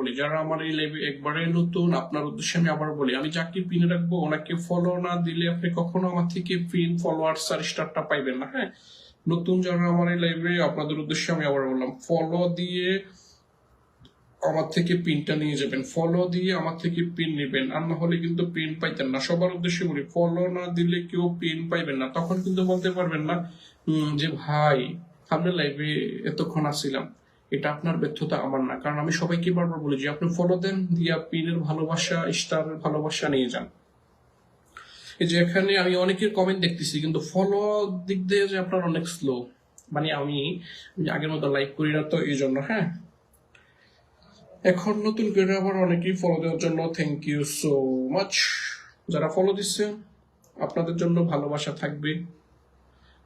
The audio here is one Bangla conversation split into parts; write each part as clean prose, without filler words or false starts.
বলি, যারা আমার এই লাইভে একবারে নতুন, আপনার উদ্দেশ্যে আমি আবার বলি, আমি যাকে পিনে রাখবো ওনাকে ফলো না দিলে আপনি কখনো আমার থেকে পিন, ফলোয়ার্স আর স্টারটা পাইবেন না। হ্যাঁ, নতুন যারা আমার এই লাইভে, আপনাদের উদ্দেশ্যে আমি আবার বললাম, ফলো দিয়ে আমার থেকে পিনটা নিয়ে যাবেন, ফলো দিয়ে আমার থেকে পিন নেবেন, আর না হলে কিন্তু পিন পাইতেন না। সবার উদ্দেশ্যে বলি, ফলো না দিলে কেউ পিন পাইবেন না। তখন কিন্তু বলতে পারবেন না যে ভাই আপনার লাইভে এতক্ষণ আসছিলাম, এটা আপনার ব্যর্থতা, আমার না। কারণ আমি সবাইকে বারবার বলি যে আপনি ফলো দেন, দিয়া পিনের ভালোবাসা, স্টারের ভালোবাসা নিয়ে যান। এই যে এখানে আমি অনেকের কমেন্ট দেখতেছি, কিন্তু ফলো দিক দিয়ে যে আপনার অনেক স্লো। মানে আমি আগের মতো লাইভ করি না তো, এই জন্য। হ্যাঁ, এখন নতুন করে আবার অনেকেই ফলো দেওয়ার জন্য থ্যাংক ইউ সো মাচ। যারা ফলো দিচ্ছে আপনাদের জন্য ভালোবাসা থাকবে,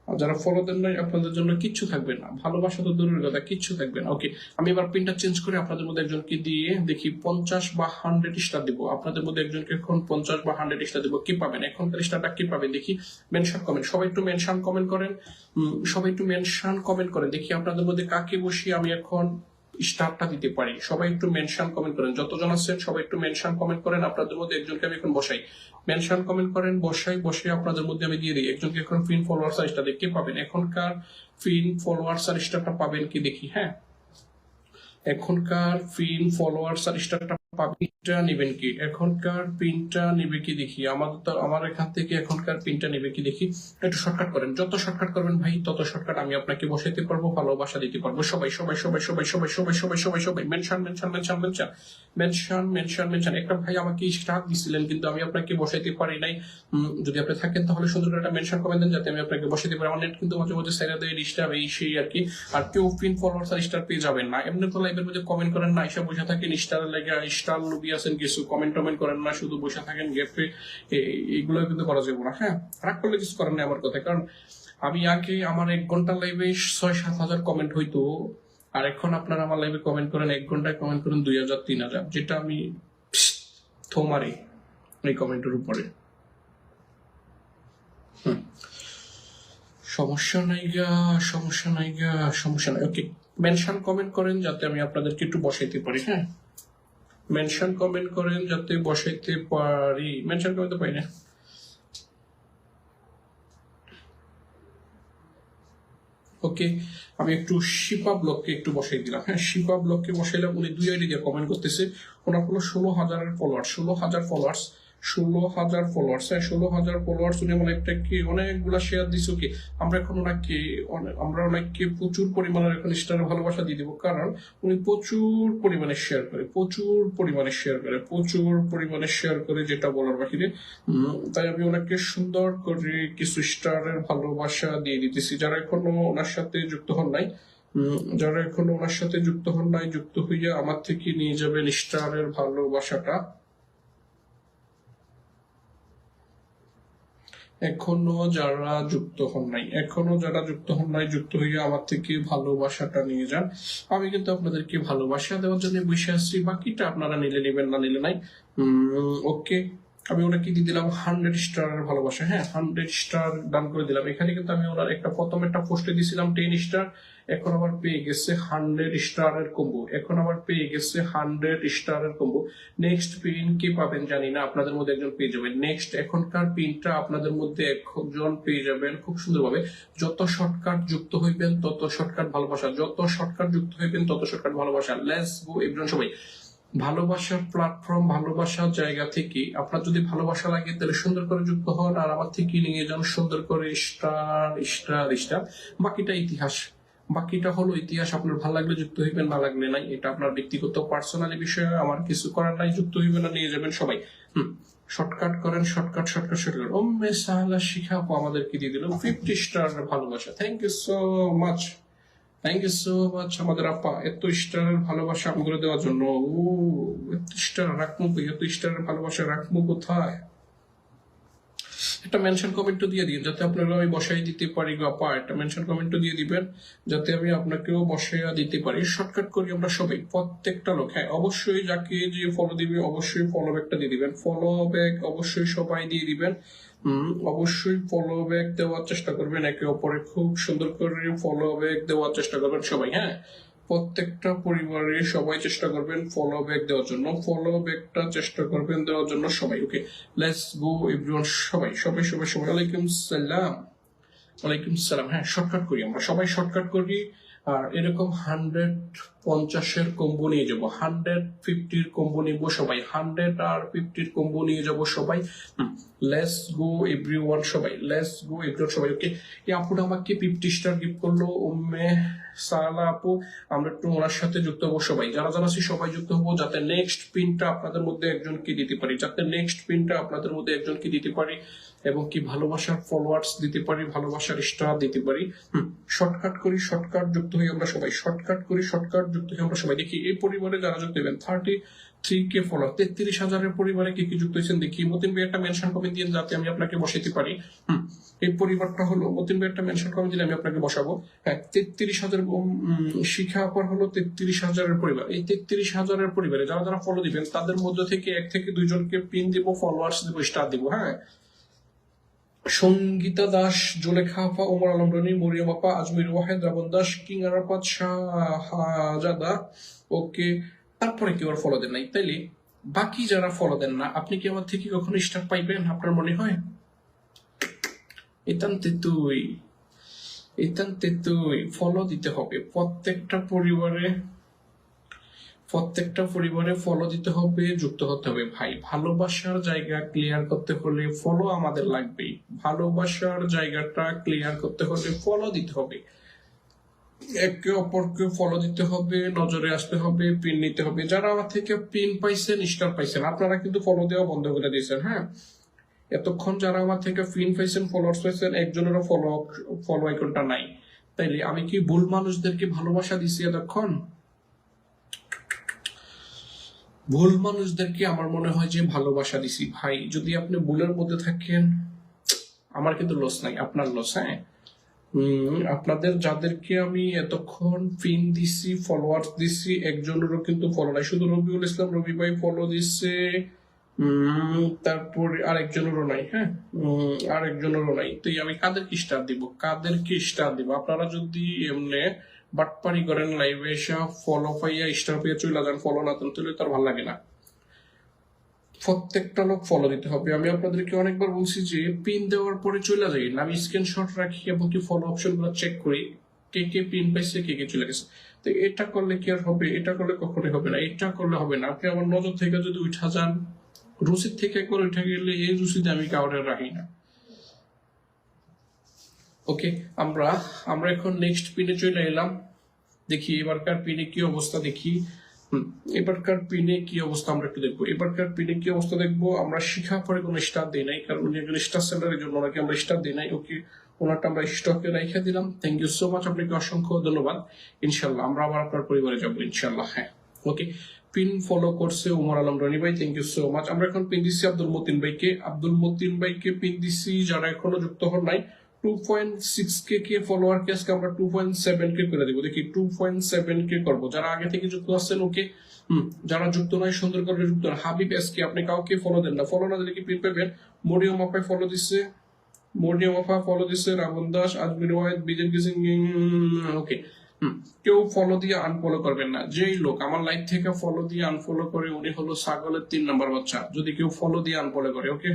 আর যারা ফলো দেন নাই আপনাদের জন্য কিচ্ছু থাকবে না। ভালোবাসা তো দূরের কথা, কিচ্ছু থাকবে না। ওকে, আমি এবার পিনটা চেঞ্জ করে আপনাদের মধ্যে একজনকে দিয়ে দেখি 50 বা 100 স্টার দিব। আপনাদের মধ্যে একজনকে এখন 50 বা 100 স্টার দিব। কি পাবেন এখনকার স্টারটা, কি পাবেন দেখি। মেনশন কমেন্ট, সবাই একটু মেনশন কমেন্ট করেন। সবাই একটু মেনশন কমেন্ট করেন, দেখি আপনাদের মধ্যে কাকে বসিয়ে আমি এখন স্টারটা দিতে পারি। সবাই একটু মেনশন কমেন্ট করেন, যতজন আছেন সবাই একটু মেনশন কমেন্ট করেন। আপনাদের মধ্যে একজনকে আমি এখন বসাই, মেনশন কমেন্ট করেন, বসে আপনাদের মধ্যে আমি দিয়ে দিই একজনকে এখন ফিন ফলোয়ার্স আর স্টার। কে পাবেন এখনকার ফিন ফলোয়ার্স আর স্টারটা, পাবেন কি দেখি। হ্যাঁ, এখনকার ফিন ফলোয়ার্স আর স্টারটা পিনটা নেবেন কি, এখনকার পিনটা নেবে কি দেখি। আমাদের তো আমার এখান থেকে এখনকার পিনটা নেবে কি দেখি। একটু শর্টকাট করেন, যত শর্টকাট করবেন ভাই তত শর্টকাট আমি আপনাকে বসাইতে পারবো, ভালোবাসা দিতে পারবো। সবাই সবাই সবাই সবাই সবাই সবাই সবাই সবাই সবাই mention mention mention mention mention mention mention. একটা ভাই আমাকে স্টার দিছিলেন কিন্তু আমি আপনাকে বসাইতে পারি নাই। যদি আপনি থাকেন তাহলে সুন্দর করে একটা মেনশন কমেন্ট দেন যাতে আমি আপনাকে বসাইতে পারি। আমার নেট কিন্তু মাঝে মাঝে সাইডে দেয় ডিস্টার্ব, এই সেই আর কি। আর কেউ পিন ফলোয়ার্স আর স্টার পেয়ে যাবেন না। এমনি তো লাইভের মধ্যে কমেন্ট করেন না, এসে বসে থাকেন স্টারের লাগে, স্টার লুবি আছেন কিছু, কমেন্ট টমেন্ট করেন না, শুধু বসে থাকেন গ্যাপে। এইগুলো কিন্তু করা যাবে না। হ্যাঁ, রাগ করলে কিছু করেন না আমার কথা। কারণ আমি আগে আমার 1 ঘন্টার লাইভে 6-7 হাজার কমেন্ট হইতো, আর এখন আপনারা আমার লাইভে কমেন্ট করেন 1 ঘন্টায় কমেন্ট করেন 2000-3000, যেটা আমি থোমারি এই কমেন্টের উপরে। সমস্যা নাই গা, সমস্যা নাই গা, সমস্যা নাই। ওকে, মেনশন কমেন্ট করেন যাতে আমি আপনাদেরকে একটু বসাইতে পারি। হ্যাঁ, মেনশন কমেন্ট করেন যাতে বসাইতে পারি। মেনশন কমেন্ট পাই না। ওকে, আমি একটু শিপা ব্লককে একটু বসাই দিলাম। হ্যাঁ, শিপা ব্লককে বসাইলাম। উনি 2 আইডি দিয়ে কমেন্ট করতেছে। ওনার হলো 16,000 ফলোয়ার্স, 16,000 ফলোয়ার্স, 16,000 ফলোয়ার্স। হ্যাঁ, 16,000 ফলোয়ার্স। উনি আমার লাইভটাকে অনেকগুলা শেয়ার দিচ্ছে। ওকে, আমরা এখন ওনাকে প্রচুর পরিমাণের এখন স্টারের ভালোবাসা দিয়ে দিব। কারণ উনি প্রচুর পরিমাণে শেয়ার করে, প্রচুর পরিমাণে শেয়ার করে, প্রচুর পরিমাণে শেয়ার করে, যেটা বলার বাহিরে। তাই আমি ওনাকে সুন্দর করে কিছু স্টারের ভালোবাসা দিয়ে দিতেছি। যারা এখনো ওনার সাথে যুক্ত হন নাই, যারা এখনো ওনার সাথে যুক্ত হন নাই, যুক্ত হইয়া আমার থেকে নিয়ে যাবেন স্টারের ভালোবাসাটা। এখনো যারা যুক্ত হন নাই, যুক্ত হইয়া আমার থেকে ভালোবাসাটা নিয়ে যান। আমি কিন্তু আপনাদেরকে ভালোবাসা দেওয়ার জন্য বসে আসছি, বাকিটা আপনারা নিলে নেবেন, না নিলে নাই। ওকে, আমি ওনাকে দিয়ে দিলাম 100 স্টারের ভালোবাসা। হ্যাঁ, 100 স্টার দান করে দিলাম। এখানে কিন্তু আমি ওনার প্রথম একটা পোস্টে দিয়েছিলাম 10 স্টার, এখন আবার পেয়ে গেছে 100 স্টারের কম্বো। নেক্সট পিন কি পাবেন জানি না, আপনাদের মধ্যে একজন পেয়ে যাবেন। নেক্সট এখনকার পিনটা আপনাদের মধ্যে একজন পেয়ে যাবেন খুব সুন্দরভাবে। যত শর্টকাট যুক্ত হইবেন তত শর্টকাট ভালোবাসা, যত শর্টকাট যুক্ত হইবেন তত শর্টকাট ভালোবাসা। Let's go everyone. সবাই ভালোবাসার প্ল্যাটফর্ম, ভালোবাসার জায়গা থেকে আপনার যদি ভালোবাসা লাগে তাহলে সুন্দর করে যুক্ত হন, আর আমার থেকে নিয়ে যান সুন্দর করে স্টার স্টার স্টার। বাকিটা ইতিহাস, বাকিটা হলো ইতিহাস। আপনার ভালো লাগলে যুক্ত হইবেন, না লাগলে নাই। এটা আপনার ব্যক্তিগত পার্সোনালি বিষয়, আমার কিছু করার নাই। যুক্ত হইবেন না, নিয়ে যাবেন সবাই। শর্টকাট করেন, shortcut shortcut shortcut. Umme Sahla শিখাবো আমাদেরকে দিয়ে দিল 50 স্টার ভালোবাসা। Thank you so much, thank you so much আমাদের আপা, এত স্টারের ভালোবাসা আমাদের দেওয়ার জন্য। এত স্টার রাখবো, এত স্টারের ভালোবাসা রাখবো কোথায়? একটা মেনশন কমেন্টও দিয়ে দিন যাতে আপনারা আমি বসাই দিতে পারি গো আপা। একটা মেনশন কমেন্টও দিয়ে দিবেন যাতে আমি আপনাকেও বসাইয়া দিতে পারি। শর্টকাট করি আমরা সবাই, প্রত্যেকটা লোক। হ্যাঁ, অবশ্যই যাকে যে ফলো দিবে অবশ্যই ফলো ব্যাকটা দিয়ে দিবেন। ফলো ব্যাক অবশ্যই সবাই দিয়ে দিবেন। অবশ্যই ফলো ব্যাক দেওয়ার চেষ্টা করবেন একে অপরে, খুব সুন্দর করে ফলো ব্যাক দেওয়ার চেষ্টা করবেন সবাই। হ্যাঁ, প্রত্যেকটা পরিবারে সবাই চেষ্টা করবেন ফলো ব্যাক দেওয়ার জন্য, ফলো ব্যাকটা চেষ্টা করবেন দেওয়ার জন্য সবাই। ওকে, লেটস গো এভরিওয়ান, সবাই সবাই সবাই সবাই ওয়ালাইকুম সালাম, ওয়ালাইকুম সালাম। হ্যাঁ, শর্টকাট করি, আমরা সবাই শর্টকাট করি। আর এরকম 150-এর কম্বো নিয়ে যাবো, 150-র কম্বো নিব সবাই, 100 আর 50-র কম্বো নিয়ে যাবো সবাই। লেটস গো এভরিওয়ান, সবাই লেটস গো এভরিওয়ান সবাই। ওকে, এই আপুটা আমাকে 50 স্টার গিফট করলো, উম্মে সালা আপু। আমরা একটু ওনার সাথে যুক্ত হবো সবাই, যারা যারা আছি সবাই যুক্ত হবো, যাতে নেক্সট পিনটা আপনাদের মধ্যে একজনকে দিতে পারি, যাতে নেক্সট পিনটা আপনাদের মধ্যে একজনকে দিতে পারি, এবং কি ভালোবাসার ফলোয়ার্স দিতে পারি, ভালোবাসার স্টার দিতে পারি। শর্টকাট করি, শর্টকাট যুক্ত হই আমরা সবাই, শর্টকাট করি, শর্টকাট যুক্ত হই আমরা সবাই। দেখি এই পরিবারে যারা যুক্ত হবেন 33K ফলোয়ার, 33,000-এর পরিবারে কি কি যুক্ত হয়েছেন দেখি। মতিন ভাই একটা মেনশন কমেন্ট দিয়ে যাতে আমি আপনাকে বসাইতে পারি। এই পরিবারটা হলো, মতিন ভাই একটা মেনশন কমেন্ট দিলে আমি আপনাকে বসাবো। হ্যাঁ, 33,000 শিখা পর হলো 33,000-এর পরিবার। এই 33,000-এর পরিবারে যারা যারা ফলো দিবেন তাদের মধ্যে থেকে 1 থেকে 2 জনকে পিন দিব, ফলোয়ার্স দিব, স্টার দিব। হ্যাঁ, সঙ্গীতা দাস, জোলেখা আপা, ওমর আলম রনি, মরিয়ম আপা, আজমির ওয়াহেদ, রাবণ দাস, কিং আরাফাত, শাহজাদা। ওকে, তারপরে কেউ আর ফলো দেন নাই, তাইলে বাকি যারা ফলো দেন না, আপনি কি আমার থেকে কখনো স্টার পাইবেন আপনার মনে হয়? এতান্তে তুই ফলো দিতে হবে প্রত্যেকটা পরিবারে ফলো দিতে হবে, যুক্ত হতে হবে ভাই। ভালোবাসার জায়গা ক্লিয়ার করতে হলে ফলো আমাদের লাগবেই, ভালোবাসার জায়গাটা ক্লিয়ার করতে হলে ফলো দিতে হবে, একে অপরকে ফলো দিতে হবে, নজরে আসতে হবে, পিন নিতে হবে। যারা আমার থেকে পিন পাইছেন, স্টার পাইছেন, আপনারা কিন্তু ফলো দেওয়া বন্ধ করে দিয়েছেন। হ্যাঁ, এতক্ষণ যারা আমার থেকে পিন পাইছেন, ফলোয়ার্স পাইছেন, একজনেরও ফলো আইকনটা নাই, তাইলে আমি কি ভুল মানুষদেরকে ভালোবাসা দিছি এতক্ষণ? ভুল মানুষদেরকে আমার মনে হয় যে ভালোবাসা দিছি ভাই। যদি আপনি ভুলের মধ্যে থাকেন, আমার কিন্তু লস নাই, আপনার লস। হ্যাঁ, আপনাদের যাদেরকে আমি এতক্ষণ পিন দিছি, ফলোয়ার্স দিছি, একজনেরও কিন্তু ফলো নাই, শুধু রবিউল ইসলাম রবি ভাই ফলো দিচ্ছে, তারপরে আরেকজনেরও নাই। হ্যাঁ, আরেকজনেরও নাই। তো আমি কাদেরকে স্টার দিব, আপনারা যদি এমনি বাটপারি করেন, লাইভে এসে ফলো পাইয়া স্টার পেয়ে চলে যান, ফলো না দেন, তাহলে তার ভালো লাগে না। প্রত্যেকটা লোক ফলো দিতে হবে। আমি আপনাদেরকে অনেকবার বলছি যে পিন দেওয়ার পরে চলে যাই না, আমি স্ক্রিনশট রাখি এবং কি ফলো অপশন গুলো চেক করি, কে কে পিন পাইছে, কে কে চলে গেছে। তো এটা করলে কি আর হবে? এটা করলে কখনোই হবে না, এটা করলে হবে না। আপনি আমার নজর থেকে যদি উঠা যান, রুচির থেকে একবার উঠে গেলে এই রুচিতে আমি কাউরে রাখি না। ওকে, আমরা এখন নেক্সট পিনে চলে এলাম। দেখি এবারকার পিনে কি অবস্থা, দেখি এবারকার পিনে কি অবস্থা আমরা একটু দেখবো। এবারকার পিনে কি অবস্থা দেখবো। আমরা শিখা পরে কোনো স্টার দিই নাই, কারণ উনি একজন স্টার সেলারের জন্য ওনাকে আমরা স্টার দিই নাই। ওকে, ওনারটা আমরা স্টকে রেখে দিলাম। থ্যাংক ইউ সো মাচ, আপনাকে অসংখ্য ধন্যবাদ। ইনশাল্লাহ আমরা আবার আপনার পরিবারে যাবো ইনশাল্লাহ। হ্যাঁ, ওকে, পিন ফলো করছে ওমর আলম রনি ভাই, থ্যাংক ইউ সো মাচ। আমরা এখন পিন দিচ্ছি আব্দুল মতিন ভাইকে পিন দিচ্ছি। যারা এখনো যুক্ত হন নাই, 2.6K ফলোয়ারকে আজকে আমরা 2.7K করে দেবো। দেখি 2.7K করবো। যারা আগে থেকে যুক্ত আছেন ওকে, যারা যুক্ত নয় সুন্দর করে যুক্ত। হাবিব এসকে, আপনি কাউকে ফলো দেন না, ফলো না দিলে কি পিন পাবেন। মরিয়ম আপা ফলো দিচ্ছে, রাবণ দাস, আজমির ওয়াহেদ, বিজেন কিসিং। ওকে, কেউ ফলো দিয়ে আনফলো করবেন না। যেই লোক আমার লাইভ থেকে ফলো দিয়ে আনফলো করে উনি হলো ছাগলের 3 নম্বর বাচ্চা, যদি কেউ ফলো দিয়ে আনফলো করে। ওকে,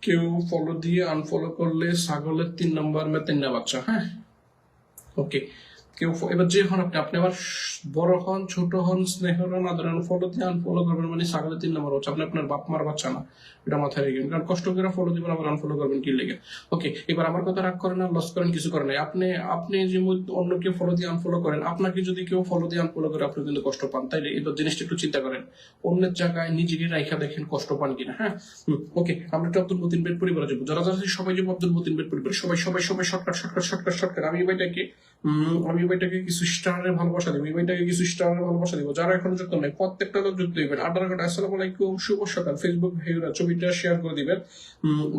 কেউ ফলো দিয়ে আনফলো করলে ছাগলের 3 নম্বর মেতেন্না বাচ্চা। হ্যাঁ, ওকে, কেউ এবার যে হন আপনি আবার বড় হন, ছোট হন, স্নেহ হন, আদর হন, ফলো দিয়ে আনফলো করবেন মানে ছাগলের 3 নম্বর বাচ্চা। আপনি আপনার বাপ মার বাচ্চা না, এটা মাথায় রেখেন। কারণ কষ্ট করে ফলো দিবেন আবার আনফলো করবেন কি লেগে। ওকে, এবার আমার কথা রাগ করেন না, লস করেন কিছু করেন নাই। আপনি যে অন্যকে ফলো দিয়ে আনফলো করেন, আপনাকে যদি কেউ ফলো দিয়ে আনফলো করে আপনি কিন্তু কষ্ট পান। তাইলে এবার জিনিসটা একটু চিন্তা করেন, অন্যের জায়গায় নিজেকে রাইখা দেখেন কষ্ট পান কিনা। হ্যাঁ, ওকে, আমরা একটু আব্দুল মতিন ভাইয়ের পরিবারে যাবো। যারা যারা সবাই যাবো আব্দুল মতিন ভাইয়ের পরিবার, সবাই শর্টকাট। আমি ভাইটাকে কিছু স্টারের ভালোবাসা দিব, যারা এখনো যুক্ত নাই প্রত্যেকটা লোক যুক্ত হইবেন। আসসালামু আলাইকুম, শুভ সকাল। ফেসবুক ভাইরা ছবিটা শেয়ার করে দিবেন।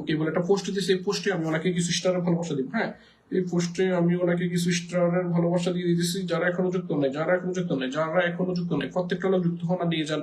কি বলে একটা পোস্ট দিয়েছে, এই পোস্টে আমি ওনাকে কিছু স্টারের ভালোবাসা দিব। হ্যাঁ, এই পোস্টে আমি ওনাকে কিছু স্টারের ভালোবাসা দিয়ে দিতেছি। যারা এখনো যুক্ত নাই প্রত্যেকটা লোক যুক্ত হন, নিয়ে যান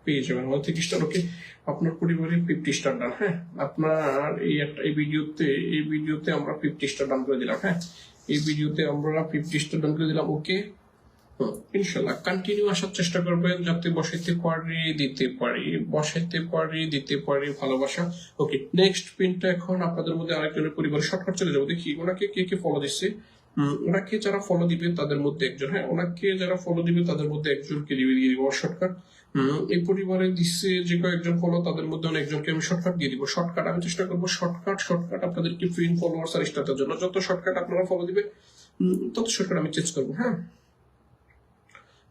পেয়ে যাবেন, মানে 30 স্টার। ওকে, আপনার পরিবারে 50 স্টার ডান। হ্যাঁ, আপনার এই ভিডিওতে আমরা 50 স্টার ডান করে দিলাম। হ্যাঁ, এই ভিডিওতে আমরা 50 স্টার ডান করে দিলাম। ওকে, ইনশাল্লাহ কন্টিনিউ আসার চেষ্টা করবেন, যাতে দিতে পারি ভালোবাসা। ওকে, নেক্সট পিনটা এখন আপনাদের মধ্যে আরেকজনের পরিবারের শর্টকাট চলে যাবো। দেখি ওনাকে কে ফলো দিচ্ছে। ওনাকে যারা ফলো দিবে তাদের মধ্যে একজন, হ্যাঁ, ওনাকে যারা ফলো দিবে তাদের মধ্যে একজনকে দিয়ে দিব শর্টকাট। এই পরিবারে দিচ্ছে যে কয়েকজন ফলো, তাদের মধ্যে অনেকজনকে আমি শর্টকাট দিয়ে দিব। শর্টকাট আমি চেষ্টা করবো শর্টকাট আপনাদেরকে ফ্রেন্ড ফলোয়ার্স আর স্টার্টের জন্য যত শর্টকাট আপনারা ফলো দিবে তত শর্টকাট আমি চেঞ্জ করবো। হ্যাঁ,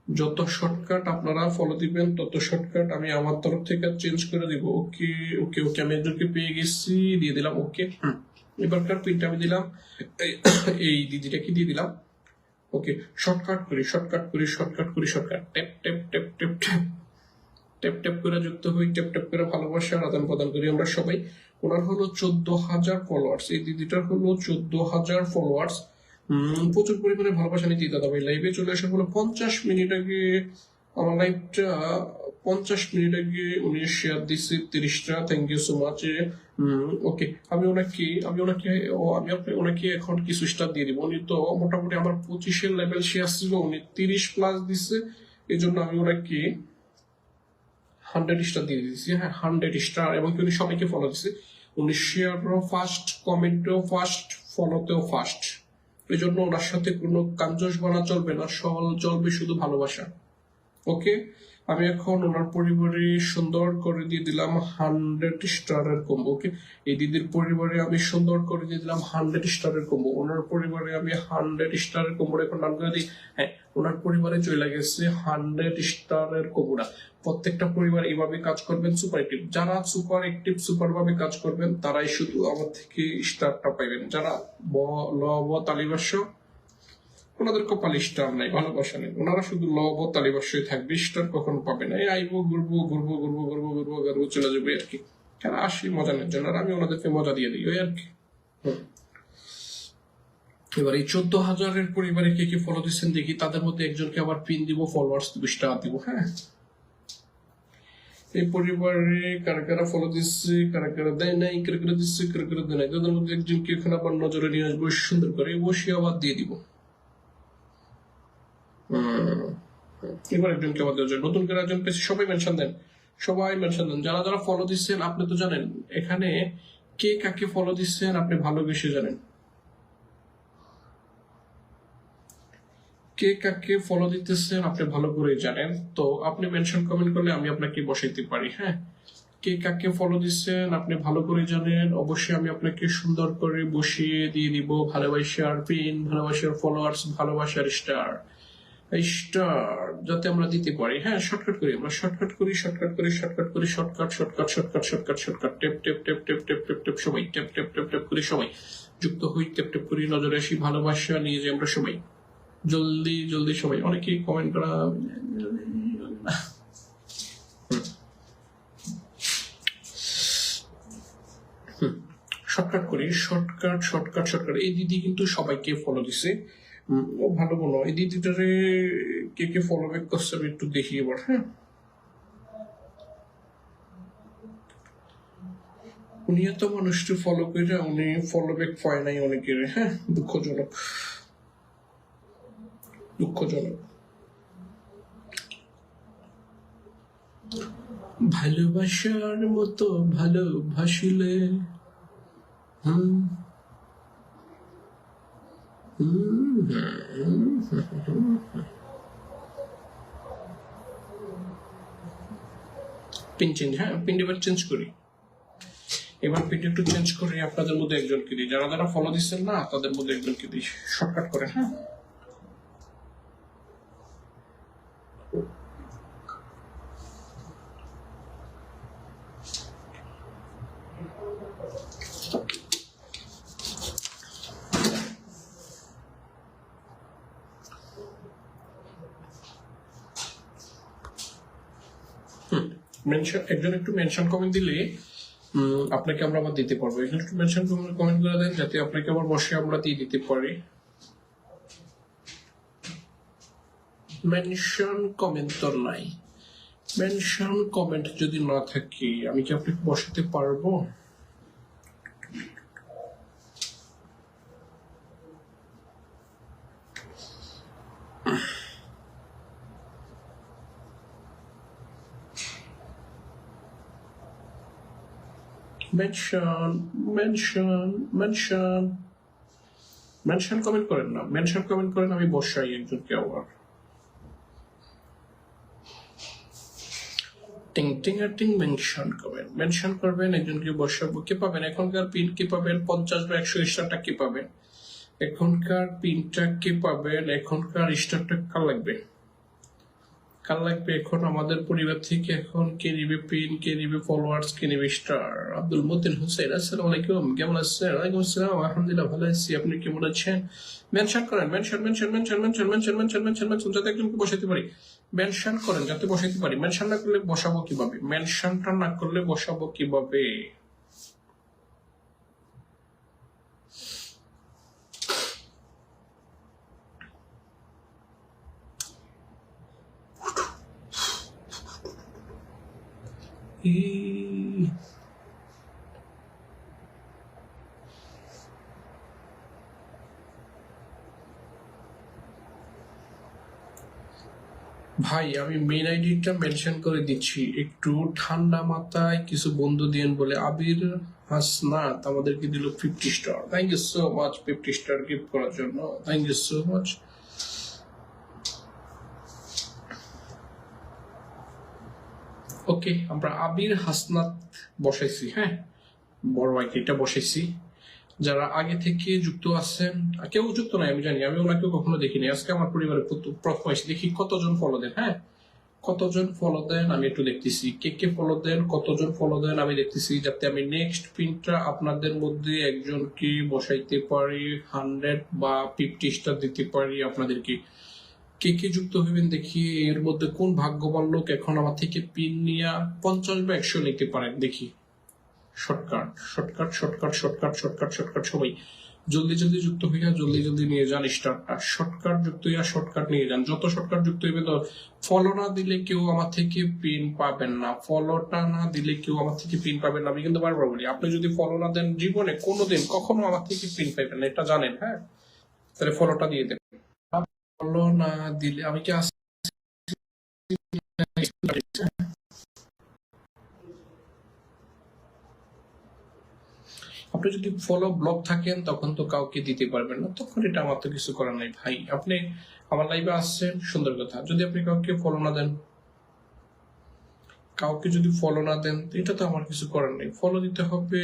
যত শর্টকাট আপনারা ফলো দিবেন তত শর্টকাট আমি আমার তরফ থেকে চেঞ্জ করে দিব। ওকে ওকে ওকে, আমি একজনকে পেয়ে গেছি, দিয়ে দিলাম। ওকে, এবারকার পিনটা আমি দিলাম, এই দিদিটাকে দিয়ে দিলাম। ওকে, শর্টকাট করি tap tap tap tap tap tap tap করে যুক্ত হই, ট্যাপ ট্যাপ করে ভালোবাসার আদান প্রদান করি আমরা সবাই। ওনার হলো 14,000 ফলোয়ার্স, এই দিদিটার হলো 14,000 ফলোয়ার্স। প্রচুর পরিমাণে ভালোবাসা নিতে দাদা ভাই লাইভে চলে আসা হলো 50 মিনিট আগে। আমার লাইভটা 50 মিনিট আগে উনি শেয়ার দিচ্ছে 30টা। Thank you so much. Okay, আমি ওনাকে এখন কিছু স্টার দিয়ে দিব। উনি তো মোটামুটি আমার 25-এর লেভেল শেয়ার ছিল, উনি 30 প্লাস দিচ্ছে, এই জন্য আমি ওনাকে 100 স্টার দিয়ে দিয়েছি। হ্যাঁ, 100 স্টার, এবং উনি সবাইকে ফলো দিচ্ছে। উনি শেয়ারও ফার্স্ট, কমেন্টও ফার্স্ট, ফলোতেও ফার্স্ট। এই জন্য ওনার সাথে কোনো কাঞ্জস বানা চলবে না, চলবে শুধু ভালোবাসা। ওকে, আমি এখন ওনার পরিবারে সুন্দর করে দিয়ে দিলাম 100 স্টারের কম্বো। ওকে, এই দিদির পরিবারে আমি সুন্দর করে দিয়ে দিলাম 100 স্টারের কম্বো। ওনার পরিবারে আমি 100 স্টারের কম্বো এখন ডান করে দিই। হ্যাঁ, ওনার পরিবারে চলে গেছে 100 স্টারের কম্বোটা। প্রত্যেকটা পরিবার এইভাবে কাজ করবেন সুপার অ্যাক্টিভ। যারা সুপার অ্যাক্টিভ সুপার ভাবে কাজ করবেন তারাই শুধু আমার থেকে স্টারটা পাইবেন। যারা তালিবাস্য, ওনাদের কপাল স্টার নাই, ভালোবাসা নেই, ওনারা শুধু তালিবাস্যই থাকবে, স্টার কখনো পাবে না। এই আইবো ঘুরবো চলে যাবে আর কি। যারা আসি মজা নেওয়ার জন্য, আর আমি ওনাদেরকে মজা দিয়ে দিই, ওই আর কি। এবার এই 14,000-এর পরিবারে কে ফলো দিচ্ছেন দেখি। তাদের মধ্যে একজনকে আবার পিন দিব, ফলোয়ার্স 20 টাকা দিব। হ্যাঁ, এই পরিবারে কারা ফলো দিচ্ছে, কারা দেয় নাই, কারা দিচ্ছে, কারা দেয় নাই, তাদের মধ্যে একজনকে এখন আবার নজরে নিয়ে আসবো সুন্দর করে, বসে আবার দিয়ে দিব। এবার একজনকে আবার দেওয়া যায়, নতুন করে একজন পেয়েছি। সবাই মেনশন দেন, যারা ফলো দিচ্ছেন। আপনি তো জানেন এখানে কে কাকে ফলো দিচ্ছেন, আপনি ভালো বেশি জানেন। কে কাকে ফলো দিতেছেন আপনি ভালো করে জানেন, তো আপনি মেনশন কমেন্ট করলে আমি আপনাকে বসাইতে পারি। হ্যাঁ, কে কাকে ফলো দিচ্ছেন আপনি ভালো করে জানেন, অবশ্যই আমি আপনাকে সুন্দর করে বসিয়ে দিয়ে দিব ভালোবাসার পিন, ভালোবাসার ফলোয়ার্স, ভালোবাসার স্টার যাতে আমরা দিতে পারি। হ্যাঁ, শর্টকাট করি, shortcut tap tap tap tap tap tap tap সবাই টেপ টেপ টেপ টেপ করে সবাই যুক্ত হই, টেপ টেপ করি, নজরে আসি, ভালোবাসা নিয়ে যাই আমরা সবাই। জলদি সবাই, অনেকেই কমেন্ট করা। শর্টকাট করি, শর্টকাট। এই দিদি কিন্তু সবাইকে ফলো দিছে, ও ভালো বলো। এই দিদিটারে কে ফলো ব্যাক করছে আমি একটু দেখি এবার। হ্যাঁ, উনি এত মানুষকে ফলো করে উনি ফলো ব্যাক পায় নাই অনেকের। হ্যাঁ, দুঃখজনক। ভালোবাসার মতো ভালোবাসিলে পিন চেঞ্জ। হ্যাঁ, পিন এবার চেঞ্জ করি। এবার পিন একটু চেঞ্জ করে আপনাদের মধ্যে একজনকে দিই। যারা ফলো দিচ্ছেন না তাদের মধ্যে একজনকে দিই, শর্টকাট করে। হ্যাঁ, একজন একটু মেনশন কমেন্ট দিলে আপনাকে আমরা আবার দিতে পারবো। একজন একটু মেনশন কমেন্ট করে দেন যাতে আপনাকে আবার বসে আমরা দিয়ে দিতে পারি। মেনশন কমেন্ট তো নাই, মেনশন কমেন্ট যদি না থাকে আমি কি আপনাকে বসাতে পারবো? Mention mention mention mention comment করেন না, মেনশন কমেন্ট করেন, আমি বসাই একজনকে আবার। টিং টিং আর টিং মেনশন করবেন, একজনকে বসাবো। কে পাবেন এখনকার পিন? কে পাবেন 50 বা 100 স্টারটা? কে পাবেন এখনকার পিনটা? কে পাবেন এখনকার স্টারটা? কার লাগবে? কার লাগবে এখন আমাদের পরিবার থেকে? এখন কে নিবে পিন, কে নিবে ফলোয়ার্স, কে নিবে স্টার? আব্দুল মতিন হোসেন, আসসালামু আলাইকুম, কেমন আছেন? ওয়ালাইকুম আসসালাম, আলহামদুলিল্লাহ ভালো আছি, আপনি কেমন আছেন? মেনশন করেন, mention mention mention mention mention mention mention mention, যাতে একজনকে বসাইতে পারি। মেনশন করেন যাতে বসাইতে পারি। মেনশন না করলে বসাবো কিভাবে? মেনশনটা না করলে বসাবো কিভাবে? ভাই আমি মেন আইডিটা মেনশন করে দিচ্ছি, একটু ঠান্ডা মাথায় কিছু বন্ধু দিয়েন বলে। আবির হাসনাত আমাদেরকে দিল 50 star. Thank you so much 50 star gift করার জন্য, thank you so much. Okay, আমরা আবির হাসনাত বসাইছি, হ্যাঁ বড় আইডিটা বসাইছি। যারা আগে থেকে যুক্ত আছেন, কেউ যুক্ত নাই আমি জানি, আমি ওনাকে কখনো দেখিনি, আজকে আমার পরিবারের প্রথম এসে দেখি কতজন ফলো দেন। হ্যাঁ কতজন ফলো দেন আমি একটু দেখতেছি, কে কে ফলো দেন, কতজন ফলো দেন আমি দেখতেছি, যাতে আমি নেক্সট পিনটা আপনাদের মধ্যে একজনকে বসাইতে পারি, 100 বা 50 স্টার দিতে পারি আপনাদেরকে। কে কে যুক্ত হইবেন দেখি, এর মধ্যে কোন ভাগ্যবান লোক এখন আমার থেকে পিন নিয়ে 50 বা 100 নিতে পারেন দেখি। Shortcut shortcut shortcut shortcut shortcut shortcut, সবাই জলদি জলদি যুক্ত হইয়া জলদি জলদি নিয়ে যান স্টারটা। শর্টকাট যুক্ত হইয়া শর্টকাট নিয়ে যান, যত শর্টকাট যুক্ত হইবে তো। ফলো না দিলে কেউ আমার থেকে পিন পাবেন না, ফলোটা না দিলে কেউ আমার থেকে পিন পাবেন না। আমি কিন্তু বারবার বলি, আপনি যদি ফলো না দেন জীবনে কোনোদিন কখনো আমার থেকে পিন পাইবেন না, এটা জানেন। হ্যাঁ তাহলে ফলোটা দিয়ে দেন। ফলো না দিলে আমি কি আপনি যদি ফলো ব্লক থাকেন তখন তো কাউকে দিতে পারবেন না, তখন এটা আমার তো কিছু করার নাই ভাই। আপনি আমার লাইভে আসছেন সুন্দর কথা, যদি আপনি কাউকে ফলো না দেন, কাউকে যদি ফলো না দেন এটা তো আমার কিছু করার নেই। ফলো দিতে হবে,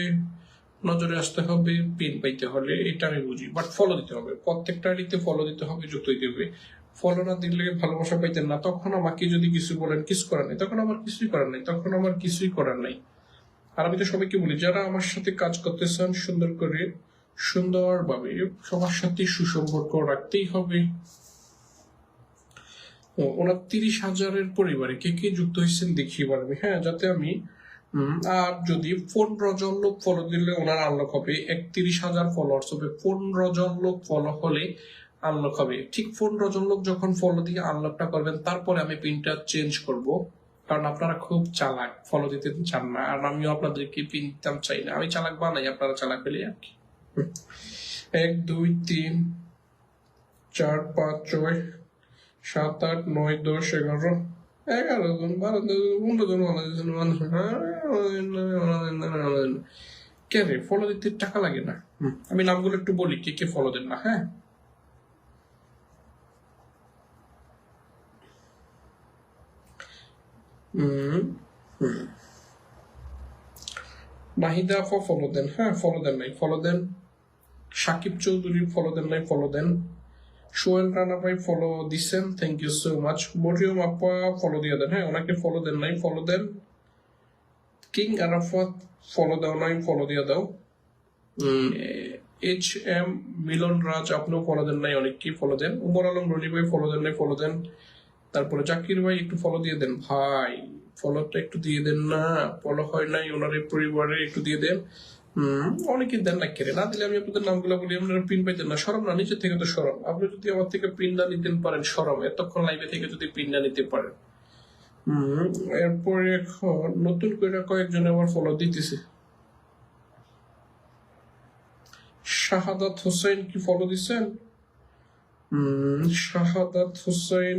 নজরে আসতে হবে, পিন পাইতে হলে, এটা আমি বুঝি, বাট ফলো দিতে হবে, প্রত্যেকটা আইডিতে ফলো দিতে হবে, যুক্ত হইতে হবে। ফলো না দিলে ভালোবাসা পাইতেন না, তখন আমাকে যদি কিছু বলেন কিছু করার নেই, তখন আমার কিছুই করার নেই, তখন আমার কিছুই করার নাই। আর আমি তো সবাইকে বলি, যারা আমার সাথে কাজ করতে চান সুন্দর করে সুন্দরভাবে সবার সাথে সুসম্পর্ক রাখতেই হবে। ওনার 30,000-এর পরিবারে কে কে যুক্ত হয়েছেন দেখি পারবে, হ্যাঁ যাতে আমি আর যদি 15 জন লোক ফলো দিলে ওনার আনলক হবে, 31,000 ফলোয়ার্স হবে, 15 জন লোক ফলো হলে আনলক হবে। ঠিক 15 জন লোক যখন ফলো দিয়ে আনলকটা করবেন তারপরে আমি পিনটা চেঞ্জ করব, কারণ আপনারা খুব চালাক, ফলো দিতে চান না, আর আমিও আপনাদেরকে পিন দিতাম চাই না, আমি চালাক বানাই, আপনারা চালাক পেলে আর কি। 1 2 3 4 5 6 7 8 9 10 11 জন 12 জন 15 জন মানুষ কে রে ফলো দিতে টাকা লাগে না। আমি নামগুলো একটু বলি কে কে ফলো দেন না। হ্যাঁ নাহিদা আফা ফলো দেন, হ্যাঁ ফলো দেন নাই, ফলো দেন। সাকিব চৌধুরী ফলো দেন নাই, ফলো দেন। সোহেল রানা ভাই ফলো দিচ্ছেন, thank you so much. Mariyam আপা ফলো দিয়ে দেন, হ্যাঁ ওনাকে ফলো দেন নাই, ফলো দেন। কিং আরাফাত ফলো দাও নাই, ফলো দিয়ে দাও। HM মিলন রাজ আপনিও ফলো দেন নাই, অনেককেই ফলো দেন। উমর আলম রনি ভাই ফলো দেন নাই, ফলো দেন। তারপরে জাকির ভাই একটু ফলো দিয়ে দেন ভাই, ফলোটা একটু দিয়ে দেন না, ফলো হয় নাই ওনার পরিবারে, একটু দিয়ে দেন। অনেকে দেন না, কেড়ে না দিলে আমি আপনাদের নামগুলো বলি, আপনারা পিন পাইতেন না। সরম না, নিজের থেকে তো সরম। আপনি যদি আমার থেকে পিন না নিতে পারেন, সরম, এতক্ষণ লাইভে থেকে যদি পিন না নিতে পারেন, এরপরে এখন নতুন করে কয়েকজন আবার ফলো দিতেছে। শাহাদাত হোসেন কি ফলো দিচ্ছেন? শাহাদাত হোসেন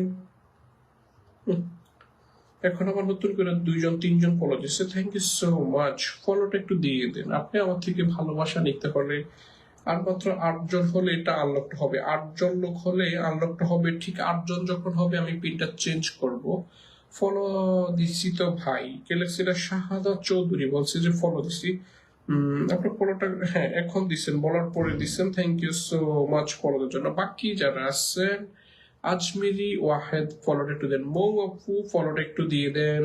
এখন আবার নতুন করে 2-3 জন ফলো দিচ্ছে। Thank you so much. ফলোটা একটু দিয়ে দেন। আপনি আমার থেকে ভালোবাসা নিতে হলে আর মাত্র 8 জন হলে এটা আনলকড হবে। 8 জন লোক হলে আনলকড হবে। ঠিক 8 জন যখন হবে আমি পিনটা চেঞ্জ করব। ফলো দিচ্ছি তো ভাই, গ্যালাক্সিটা শাহাদাত চৌধুরী বলছে যে ফলো দিচ্ছি। আপনার ফলোটা হ্যাঁ এখন দিচ্ছেন, বলার পরে দিচ্ছেন। থ্যাংক ইউ সো মাচ ফলোর জন্য। বাকি যারা আছেন আজমিরি ওয়াহেদ ফলোটা একটু দেন। মৌ আপু ফলোটা একটু দিয়ে দেন।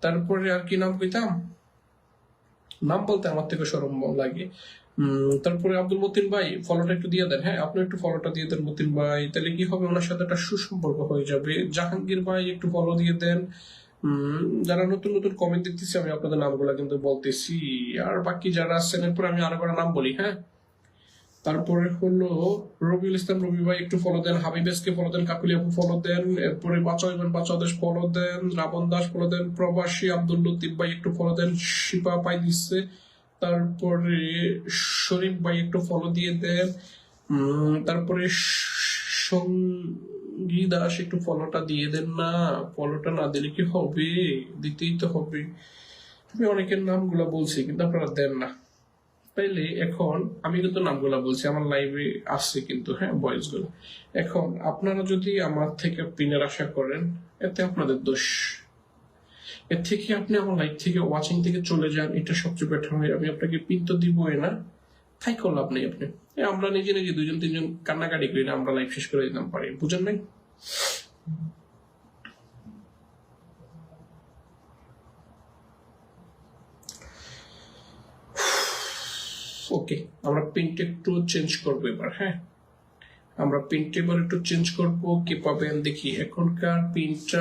তারপরে আর কি নাম কইতাম, নাম বলতে আমার থেকে শরম লাগে। তারপরে আব্দুল মতিন ভাই ফলোটা একটু দিয়ে দেন। হ্যাঁ আপনি একটু ফলোটা দিয়ে দেন মতিন ভাই, তাহলে কি হবে ওনার সাথে একটা সুসম্পর্ক হয়ে যাবে। জাহাঙ্গীর ভাই একটু ফলো দিয়ে দেন। যারা নতুন নতুন কমেন্ট দিতেছি আমি আপনাদের নামগুলা কিন্তু বলতেছি। আর বাকি যারা আছেন এরপর আমি আরো নাম বলি। হ্যাঁ তারপরে হলো রবিউল ইসলাম রবি ভাই একটু ফলো দেন, হাবিবেসকে ফলো দেন, কাকুলি আপু ফলো দেন, এরপরে বাচ্চাদেশ ফলো দেন, রাবণ দাস ফলো দেন, প্রবাসী আব্দুল লতিফ ভাই একটু ফলো দেন, শিপা পাই দিচ্ছে। তারপরে শরীফ ভাই একটু ফলো দিয়ে দেন। তারপরে সঙ্গী দাস একটু ফলোটা দিয়ে দেন না। ফলোটা না দিলে কি হবে? দিতেই তো হবে। আমি অনেকের নামগুলা বলছি কিন্তু আপনারা দেন না। তাইলে এখন আমি কিন্তু নামগুলা বলছি, আমার লাইভে আসছে কিন্তু হ্যাঁ ভয়েস গুলো। এখন আপনারা যদি আমার থেকে পিনের আশা করেন এতে আপনাদের দোষ। এর থেকে আপনি আমার লাইভ থেকে ওয়াচিং থেকে চলে যান, এটা সবচেয়ে বেটার হয়। আমি আপনাকে পিন তো দিবই না, তাই করলাম নেই আপনি। আমরা নিজে নিজে 2-3 জন কান্নাকাটি করি না, আমরা লাইভ শেষ করে দিতাম পারি, বুঝেন নাই? ওকে আমরা পিনটা একটু চেঞ্জ করবো এবার। হ্যাঁ আমরা পিনটা এবার একটু চেঞ্জ করবো। কি পাবেন দেখি এখনকার পিনটা।